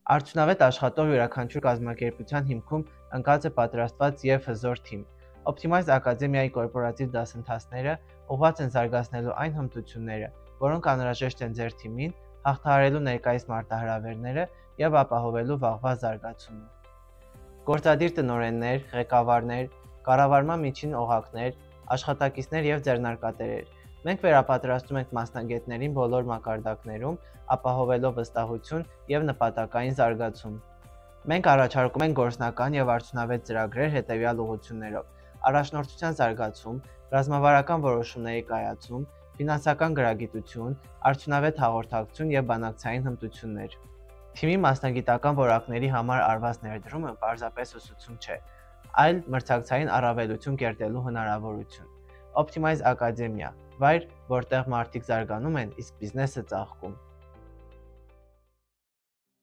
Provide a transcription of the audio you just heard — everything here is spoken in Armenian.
Արդյունավետ աշխատող յուրաքանչյուր կազմակերպության հիմքում ընկած է պատրաստված և հզոր թիմ։ Optimize Ակադեմիայի կորպորատիվ դասընթացները ուղղված են զարգացնելու այն հմտությունները, որոնք անհրաժեշտ են ձեր թիմին, հաղթահարելու ներկայիս մարտահրավերները և ապահովելու վաղվա զարգացումը։ Գործադիր տնօրեններ, ղեկավարներ, կառավարման միջին օղակներ, աշխատակիցներ և ձեռնարկատերեր։ Մենք վերապատրաստում ենք մասնագետներին բոլոր մակարդակներում, ապահովելով վստահություն և նպատակային զարգացում։ Մենք առաջարկում ենք գործնական և արդյունավետ ծրագրեր հետևյալ ուղղություններով՝ առաջնորդության զարգացում, ռազմավարական որոշումների կայացում, ֆինանսական գրագիտություն, արդյունավետ հաղորդակցություն և բանակցային հմտություններ։ Թիմի մասնագիտական որակների համար արված ներդրումը պարզապես ուսուցում չէ, այլ մրցակցային առավելություն կերտելու հնարավորություն։ Optimize Ակադեմիա, վայր, որտեղ մարդիկ զարգանում են, իսկ բիզնեսը ծաղկում։